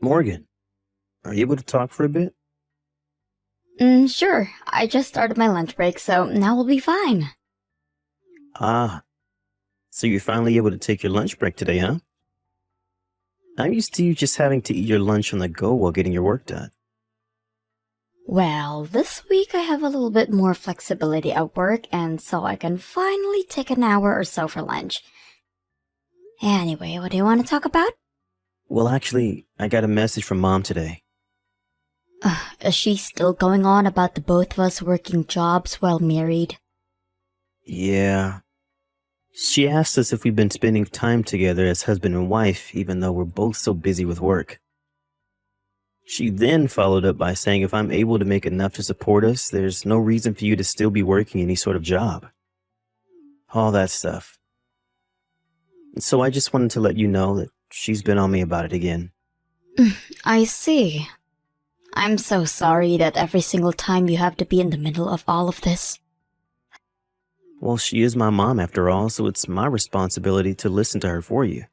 Morgan, are you able to talk for a bit? Sure. I just started my lunch break, so now we'll be fine. Ah, so you're finally able to take your lunch break today, huh? I'm used to you just having to eat your lunch on the go while getting your work done. Well, this week I have a little bit more flexibility at work, and so I can finally take an hour or so for lunch. Anyway, what do you want to talk about? Well, actually, I got a message from Mom today. Is she still going on about the both of us working jobs while married? Yeah. She asked us if we've been spending time together as husband and wife, even though we're both so busy with work. She then followed up by saying if I'm able to make enough to support us, there's no reason for you to still be working any sort of job. All that stuff. So I just wanted to let you know that she's been on me about it again. I see. I'm so sorry that every single time you have to be in the middle of all of this. Well, she is my mom after all, so it's my responsibility to listen to her for you.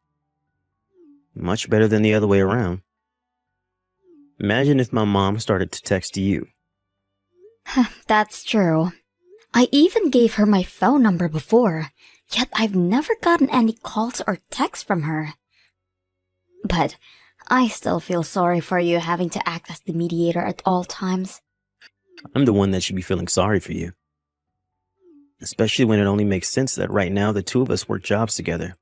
Much better than the other way around. Imagine if my mom started to text you. That's true. I even gave her my phone number before, yet I've never gotten any calls or texts from her. But I still feel sorry for you having to act as the mediator at all times. I'm the one that should be feeling sorry for you. Especially when it only makes sense that right now the two of us work jobs together.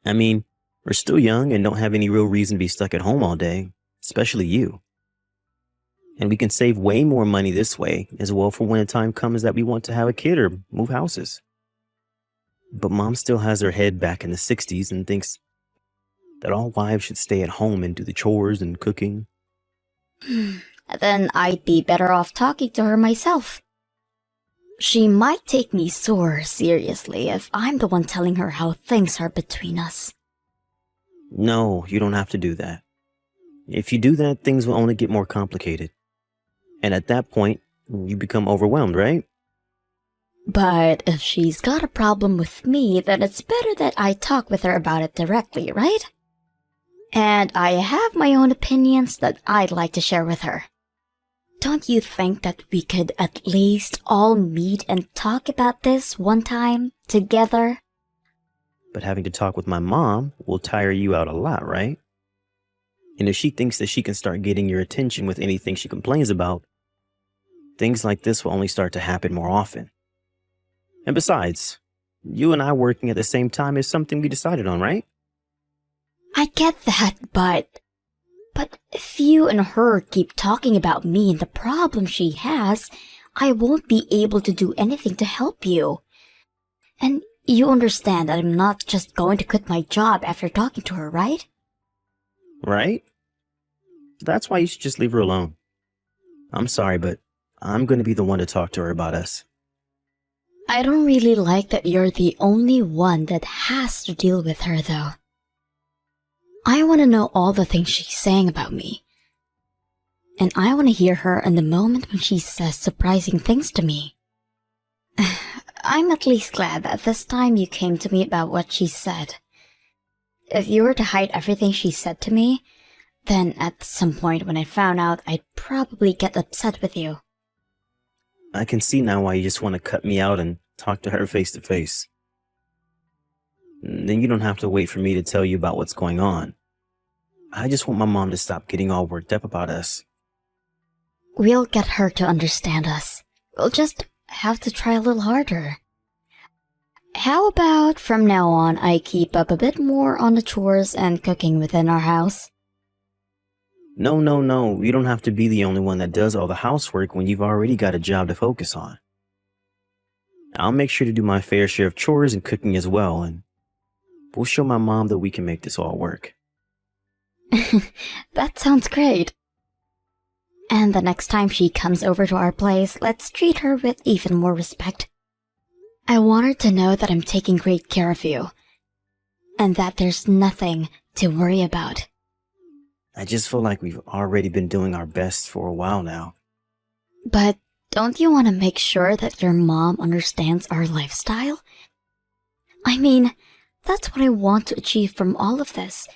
I mean, we're still young and don't have any real reason to be stuck at home all day, especially you. And we can save way more money this way as well for when the time comes that we want to have a kid or move houses. But Mom still has her head back in the 60s and thinks that all wives should stay at home and do the chores and cooking. Then I'd be better off talking to her myself. She might take me so seriously if I'm the one telling her how things are between us. No, you don't have to do that. If you do that, things will only get more complicated. And at that point, you become overwhelmed, right? But if she's got a problem with me, then it's better that I talk with her about it directly, right? And I have my own opinions that I'd like to share with her. Don't you think that we could at least all meet and talk about this one time, together? But having to talk with my mom will tire you out a lot, right? And if she thinks that she can start getting your attention with anything she complains about, things like this will only start to happen more often. And besides, you and I working at the same time is something we decided on, right? I get that, but if you and her keep talking about me and the problem she has, I won't be able to do anything to help you. And you understand that I'm not just going to quit my job after talking to her, right? Right? That's why you should just leave her alone. I'm sorry, but I'm going to be the one to talk to her about us. I don't really like that you're the only one that has to deal with her, though. I want to know all the things she's saying about me. And I want to hear her in the moment when she says surprising things to me. I'm at least glad that this time you came to me about what she said. If you were to hide everything she said to me, then at some point when I found out, I'd probably get upset with you. I can see now why you just want to cut me out and talk to her face to face. Then you don't have to wait for me to tell you about what's going on. I just want my mom to stop getting all worked up about us. We'll get her to understand us. We'll just have to try a little harder. How about from now on I keep up a bit more on the chores and cooking within our house? No, you don't have to be the only one that does all the housework when you've already got a job to focus on. I'll make sure to do my fair share of chores and cooking as well, and we'll show my mom that we can make this all work. That sounds great. And the next time she comes over to our place, let's treat her with even more respect. I want her to know that I'm taking great care of you, and that there's nothing to worry about. I just feel like we've already been doing our best for a while now. But don't you want to make sure that your mom understands our lifestyle? I mean, that's what I want to achieve from all of this.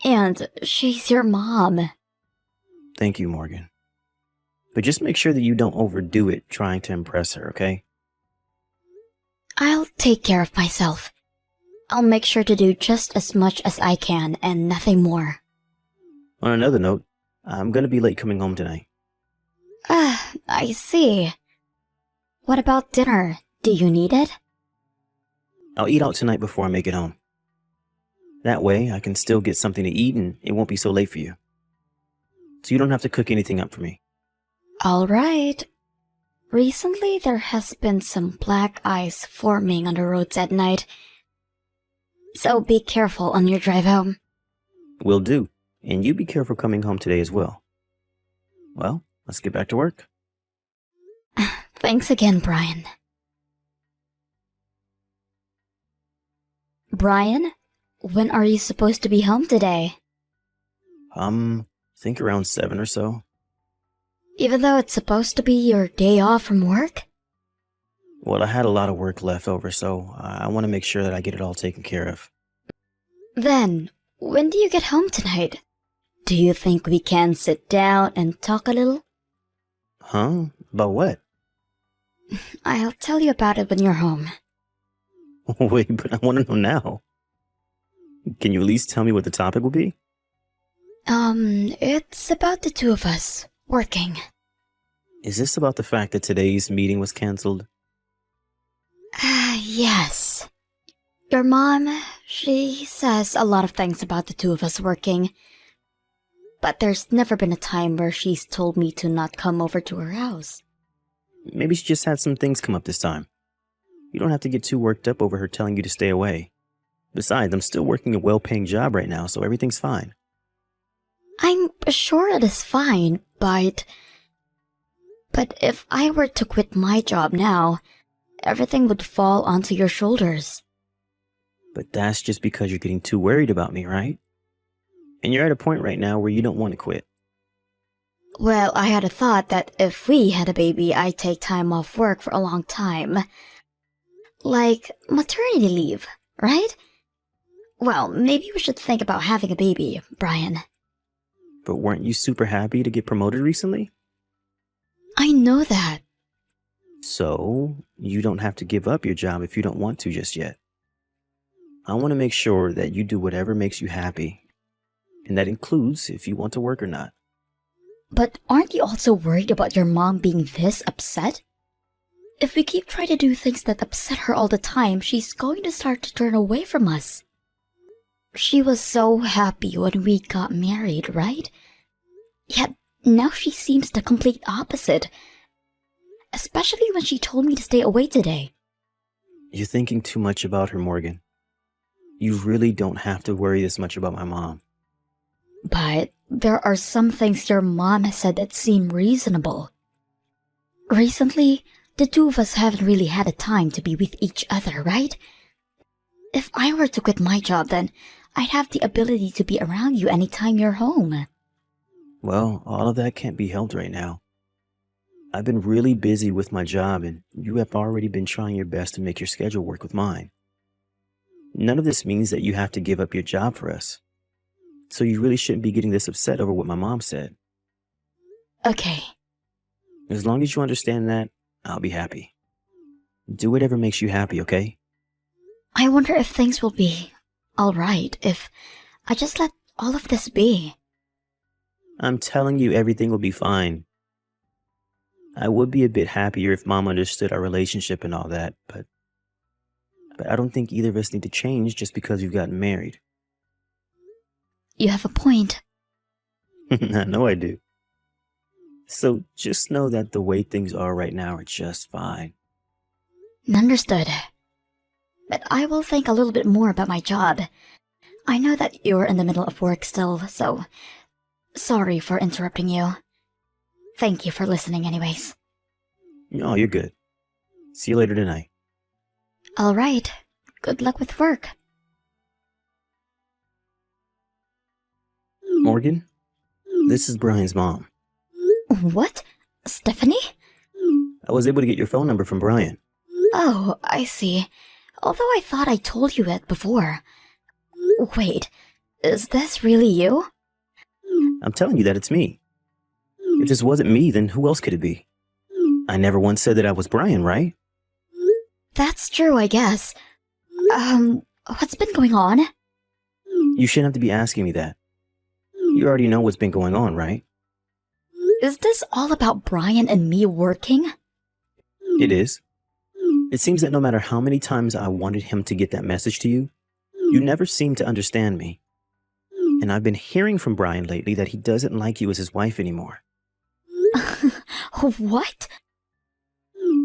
And she's your mom. Thank you, Morgan. But just make sure that you don't overdo it trying to impress her, okay? I'll take care of myself. I'll make sure to do just as much as I can and nothing more. On another note, I'm gonna be late coming home tonight. I see. What about dinner? Do you need it? I'll eat out tonight before I make it home. That way, I can still get something to eat and it won't be so late for you. So you don't have to cook anything up for me. Alright. Recently, there has been some black ice forming on the roads at night. So be careful on your drive home. Will do. And you be careful coming home today as well. Well, let's get back to work. Thanks again, Brian. Brian, when are you supposed to be home today? Think around 7 or so. Even though it's supposed to be your day off from work? Well, I had a lot of work left over, so I want to make sure that I get it all taken care of. Then, when do you get home tonight? Do you think we can sit down and talk a little? Huh? About what? I'll tell you about it when you're home. Wait, but I want to know now. Can you at least tell me what the topic will be? It's about the two of us working. Is this about the fact that today's meeting was canceled? Yes. Your mom, she says a lot of things about the two of us working. But there's never been a time where she's told me to not come over to her house. Maybe she just had some things come up this time. You don't have to get too worked up over her telling you to stay away. Besides, I'm still working a well-paying job right now, so everything's fine. I'm sure it is fine, but if I were to quit my job now, everything would fall onto your shoulders. But that's just because you're getting too worried about me, right? And you're at a point right now where you don't want to quit. Well, I had a thought that if we had a baby, I'd take time off work for a long time. Like maternity leave, right? Well, maybe we should think about having a baby, Brian. But weren't you super happy to get promoted recently? I know that. So, you don't have to give up your job if you don't want to just yet. I want to make sure that you do whatever makes you happy. And that includes if you want to work or not. But aren't you also worried about your mom being this upset? If we keep trying to do things that upset her all the time, she's going to start to turn away from us. She was so happy when we got married, right? Yet now she seems the complete opposite. Especially when she told me to stay away today. You're thinking too much about her, Morgan. You really don't have to worry this much about my mom. But there are some things your mom has said that seem reasonable. Recently, the two of us haven't really had a time to be with each other, right? If I were to quit my job, then I'd have the ability to be around you anytime you're home. Well, all of that can't be helped right now. I've been really busy with my job, and you have already been trying your best to make your schedule work with mine. None of this means that you have to give up your job for us. So you really shouldn't be getting this upset over what my mom said. Okay. As long as you understand that, I'll be happy. Do whatever makes you happy, okay? I wonder if things will be alright if I just let all of this be. I'm telling you, everything will be fine. I would be a bit happier if Mom understood our relationship and all that, but I don't think either of us need to change just because you've gotten married. You have a point. I know I do. So just know that the way things are right now are just fine. Understood. But I will think a little bit more about my job. I know that you're in the middle of work still, so sorry for interrupting you. Thank you for listening anyways. Oh, you're good. See you later tonight. Alright. Good luck with work. Morgan, this is Brian's mom. What? Stephanie? I was able to get your phone number from Brian. Oh, I see. Although I thought I told you it before. Wait, Is this really you? I'm telling you that it's me. If this wasn't me, then who else could it be? I never once said that I was Brian, right? That's true, I guess. What's been going on? You shouldn't have to be asking me that. You already know what's been going on, right? Is this all about Brian and me working? It is. It seems that no matter how many times I wanted him to get that message to you, you never seem to understand me. And I've been hearing from Brian lately that he doesn't like you as his wife anymore. What?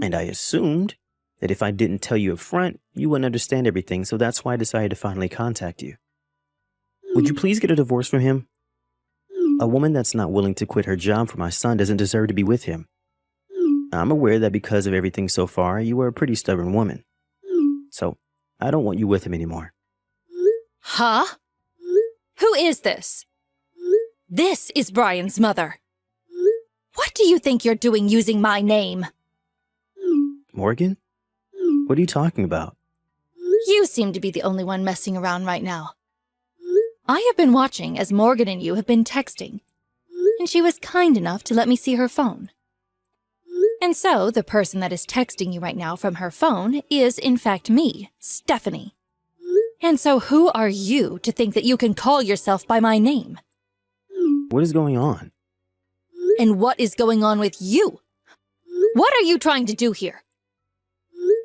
And I assumed that if I didn't tell you up front, you wouldn't understand everything, so that's why I decided to finally contact you. Would you please get a divorce from him? A woman that's not willing to quit her job for my son doesn't deserve to be with him. I'm aware that because of everything so far, you are a pretty stubborn woman. So, I don't want you with him anymore. Huh? Who is this? This is Brian's mother. What do you think you're doing using my name? Morgan? What are you talking about? You seem to be the only one messing around right now. I have been watching as Morgan and you have been texting, and she was kind enough to let me see her phone. And so, the person that is texting you right now from her phone is, in fact, me, Stephanie. And so who are you to think that you can call yourself by my name? What is going on? And what is going on with you? What are you trying to do here?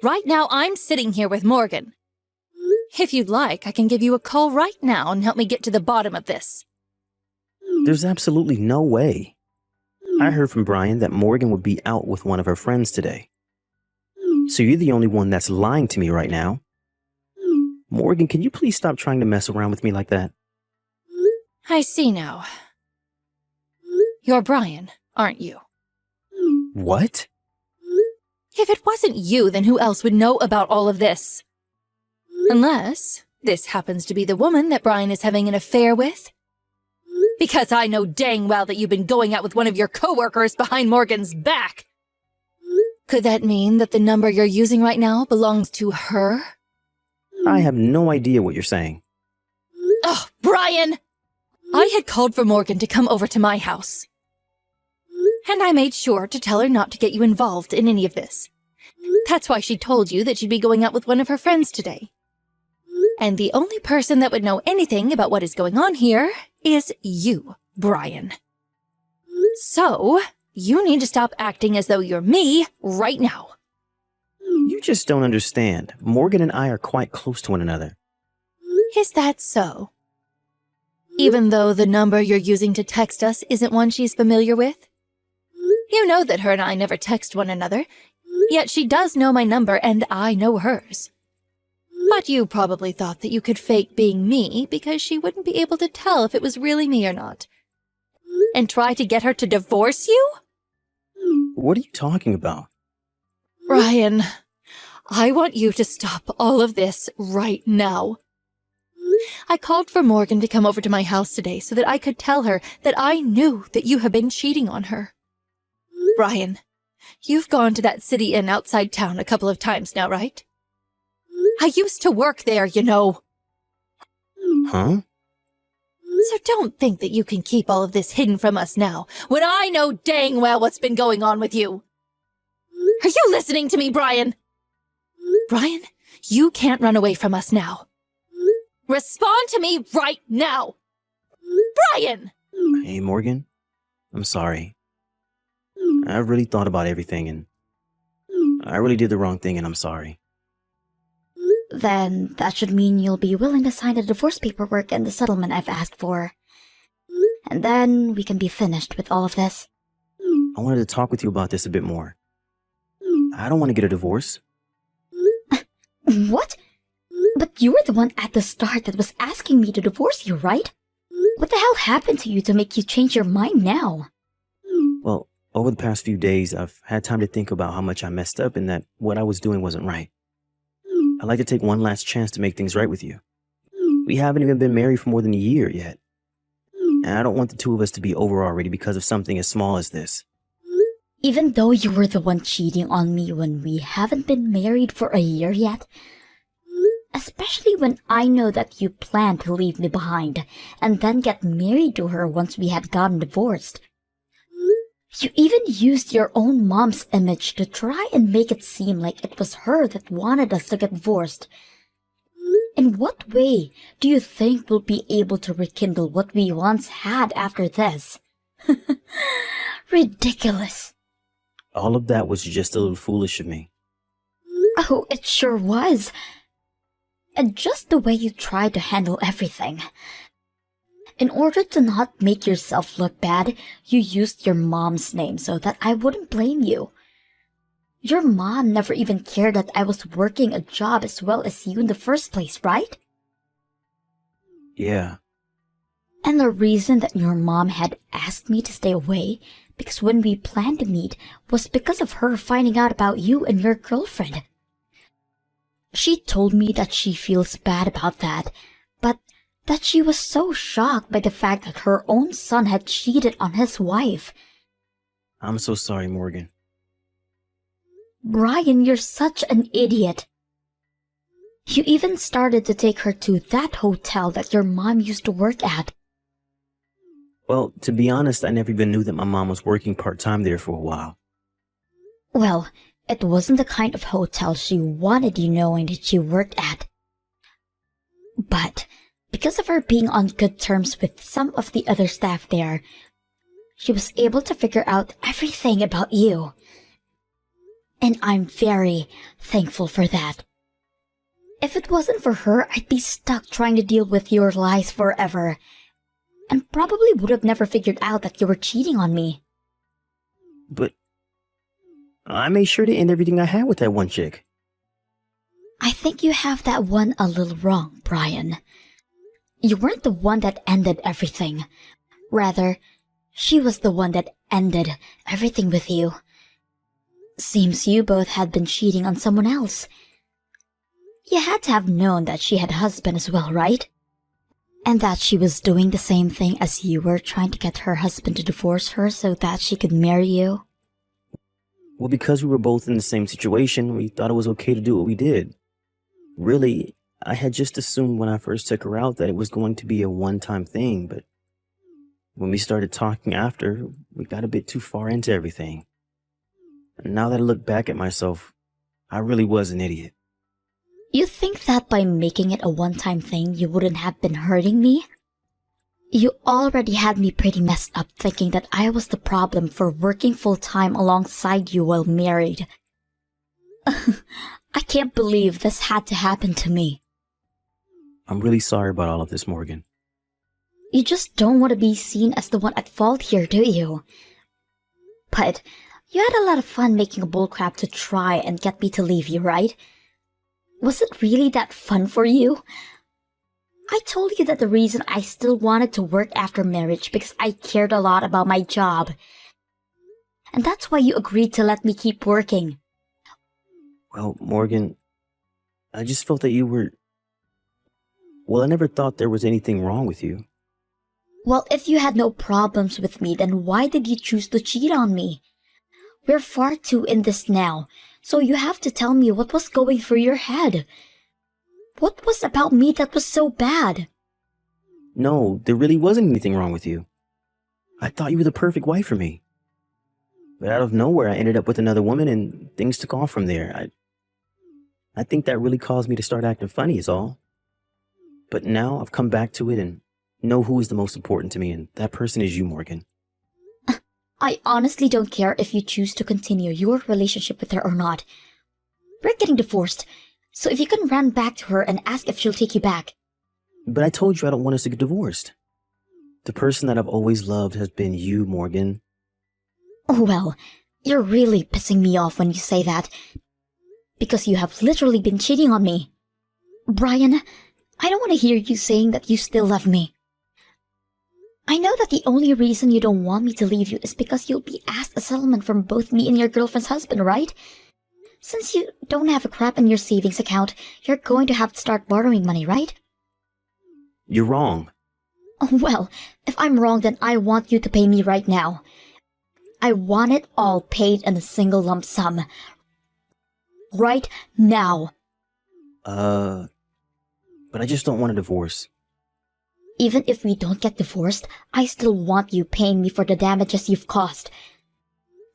Right now, I'm sitting here with Morgan. If you'd like, I can give you a call right now and help me get to the bottom of this. There's absolutely no way. I heard from Brian that Morgan would be out with one of her friends today. So you're the only one that's lying to me right now. Morgan, can you please stop trying to mess around with me like that? I see now. You're Brian, aren't you? What? If it wasn't you, then who else would know about all of this? Unless this happens to be the woman that Brian is having an affair with. Because I know dang well that you've been going out with one of your coworkers behind Morgan's back. Could that mean that the number you're using right now belongs to her? I have no idea what you're saying. Oh, Brian! I had called for Morgan to come over to my house. And I made sure to tell her not to get you involved in any of this. That's why she told you that she'd be going out with one of her friends today. And the only person that would know anything about what is going on here is you, Brian. So, you need to stop acting as though you're me right now. You just don't understand. Morgan and I are quite close to one another. Is that so? Even though the number you're using to text us isn't one she's familiar with? You know that her and I never text one another, yet she does know my number and I know hers. But you probably thought that you could fake being me because she wouldn't be able to tell if it was really me or not. And try to get her to divorce you? What are you talking about? Ryan, I want you to stop all of this right now. I called for Morgan to come over to my house today so that I could tell her that I knew that you have been cheating on her. Ryan, you've gone to that city inn outside town a couple of times now, right? I used to work there, you know. Huh? So don't think that you can keep all of this hidden from us now, when I know dang well what's been going on with you. Are you listening to me, Brian? Brian, you can't run away from us now. Respond to me right now! Brian! Hey, Morgan. I'm sorry. I really thought about everything and I really did the wrong thing and I'm sorry. Then that should mean you'll be willing to sign the divorce paperwork and the settlement I've asked for. And then we can be finished with all of this. I wanted to talk with you about this a bit more. I don't want to get a divorce. What? But you were the one at the start that was asking me to divorce you, right? What the hell happened to you to make you change your mind now? Well, over the past few days, I've had time to think about how much I messed up and that what I was doing wasn't right. I'd like to take one last chance to make things right with you. We haven't even been married for more than a year yet. And I don't want the two of us to be over already because of something as small as this. Even though you were the one cheating on me when we haven't been married for a year yet, Especially when I know that you plan to leave me behind and then get married to her once we had gotten divorced. You even used your own mom's image to try and make it seem like it was her that wanted us to get divorced. In what way do you think we'll be able to rekindle what we once had after this? Ridiculous. All of that was just a little foolish of me. Oh, it sure was. And just the way you tried to handle everything. In order to not make yourself look bad, you used your mom's name so that I wouldn't blame you. Your mom never even cared that I was working a job as well as you in the first place, right? Yeah, And the reason that your mom had asked me to stay away, because when we planned to meet, was because of her finding out about you and your girlfriend. She told me that she feels bad about that, but that she was so shocked by the fact that her own son had cheated on his wife. I'm so sorry, Morgan. Brian, you're such an idiot. You even started to take her to that hotel that your mom used to work at. Well, to be honest, I never even knew that my mom was working part-time there for a while. Well, it wasn't the kind of hotel she wanted you knowing that she worked at. But because of her being on good terms with some of the other staff there, she was able to figure out everything about you. And I'm very thankful for that. If it wasn't for her, I'd be stuck trying to deal with your lies forever, and probably would have never figured out that you were cheating on me. But I made sure to end everything I had with that one chick. I think you have that one a little wrong, Brian. You weren't the one that ended everything. Rather, she was the one that ended everything with you. Seems you both had been cheating on someone else. You had to have known that she had a husband as well, right? And that she was doing the same thing as you were, trying to get her husband to divorce her so that she could marry you? Well, because we were both in the same situation, we thought it was okay to do what we did. Really, I had just assumed when I first took her out that it was going to be a one-time thing, but when we started talking after, we got a bit too far into everything. And now that I look back at myself, I really was an idiot. You think that by making it a one-time thing, you wouldn't have been hurting me? You already had me pretty messed up thinking that I was the problem for working full-time alongside you while married. I can't believe this had to happen to me. I'm really sorry about all of this, Morgan. You just don't want to be seen as the one at fault here, do you? But you had a lot of fun making a bullcrap to try and get me to leave you, right? Was it really that fun for you? I told you that the reason I still wanted to work after marriage because I cared a lot about my job. And that's why you agreed to let me keep working. Well, Morgan, I just felt that you were... Well, I never thought there was anything wrong with you. Well, if you had no problems with me, then why did you choose to cheat on me? We're far too in this now, so you have to tell me what was going through your head. What was about me that was so bad? No, there really wasn't anything wrong with you. I thought you were the perfect wife for me. But out of nowhere, I ended up with another woman and things took off from there. I think that really caused me to start acting funny is all. But now I've come back to it and know who is the most important to me, and that person is you, Morgan. I honestly don't care if you choose to continue your relationship with her or not. We're getting divorced, so if you can run back to her and ask if she'll take you back. But I told you I don't want us to get divorced. The person that I've always loved has been you, Morgan. Oh well, you're really pissing me off when you say that. Because you have literally been cheating on me. Brian, I don't want to hear you saying that you still love me. I know that the only reason you don't want me to leave you is because you'll be asked a settlement from both me and your girlfriend's husband, right? Since you don't have a crap in your savings account, you're going to have to start borrowing money, right? You're wrong. Oh, well, if I'm wrong, then I want you to pay me right now. I want it all paid in a single lump sum. Right now. but I just don't want a divorce. Even if we don't get divorced, I still want you paying me for the damages you've caused.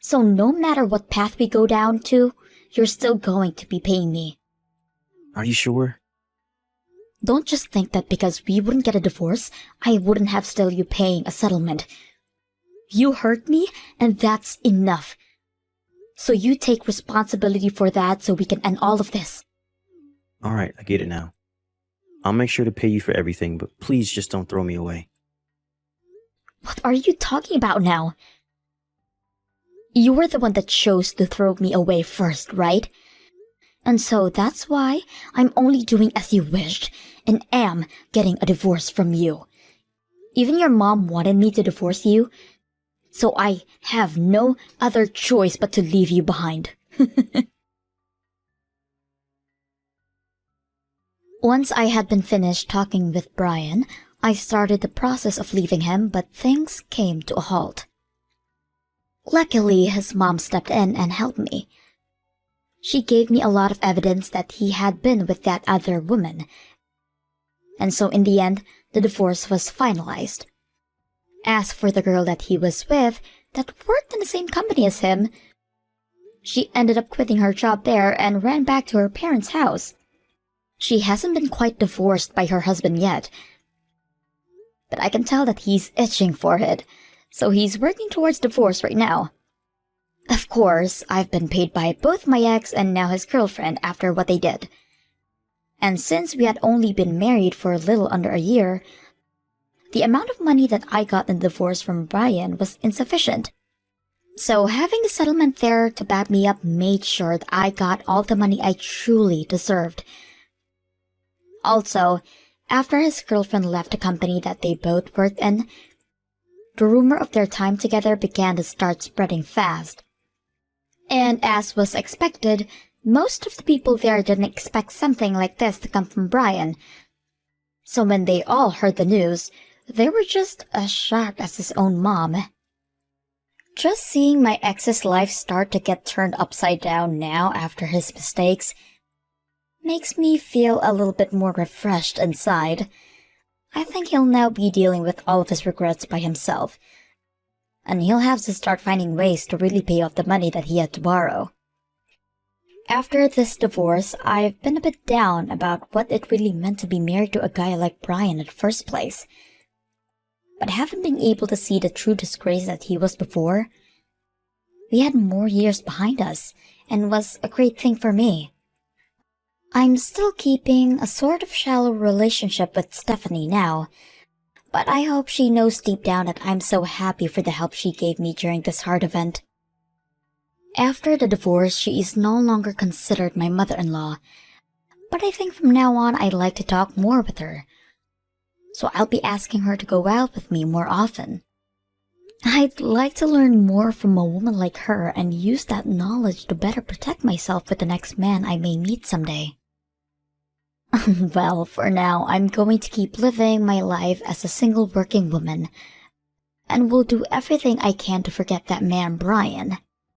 So no matter what path we go down to, you're still going to be paying me. Are you sure? Don't just think that because we wouldn't get a divorce, I wouldn't have still you paying a settlement. You hurt me, and that's enough. So you take responsibility for that so we can end all of this. All right, I get it now. I'll make sure to pay you for everything, but please just don't throw me away. What are you talking about now? You were the one that chose to throw me away first, right? And so that's why I'm only doing as you wished and am getting a divorce from you. Even your mom wanted me to divorce you, so I have no other choice but to leave you behind. Once I had been finished talking with Brian, I started the process of leaving him, but things came to a halt. Luckily, his mom stepped in and helped me. She gave me a lot of evidence that he had been with that other woman. And so in the end, the divorce was finalized. As for the girl that he was with, that worked in the same company as him, she ended up quitting her job there and ran back to her parents' house. She hasn't been quite divorced by her husband yet, but I can tell that he's itching for it, so he's working towards divorce right now. Of course, I've been paid by both my ex and now his girlfriend after what they did. And since we had only been married for a little under a year, the amount of money that I got in the divorce from Brian was insufficient. So having the settlement there to back me up made sure that I got all the money I truly deserved. Also, after his girlfriend left the company that they both worked in, the rumor of their time together began to start spreading fast. And as was expected, most of the people there didn't expect something like this to come from Brian. So when they all heard the news, they were just as shocked as his own mom. Just seeing my ex's life start to get turned upside down now after his mistakes makes me feel a little bit more refreshed inside. I think he'll now be dealing with all of his regrets by himself, and he'll have to start finding ways to really pay off the money that he had to borrow. After this divorce, I've been a bit down about what it really meant to be married to a guy like Brian in the first place, but haven't been able to see the true disgrace that he was before. We had more years behind us, and was a great thing for me. I'm still keeping a sort of shallow relationship with Stephanie now, but I hope she knows deep down that I'm so happy for the help she gave me during this hard event. After the divorce, she is no longer considered my mother-in-law, but I think from now on I'd like to talk more with her, so I'll be asking her to go out with me more often. I'd like to learn more from a woman like her and use that knowledge to better protect myself with the next man I may meet someday. Well, for now, I'm going to keep living my life as a single working woman, and will do everything I can to forget that man Brian.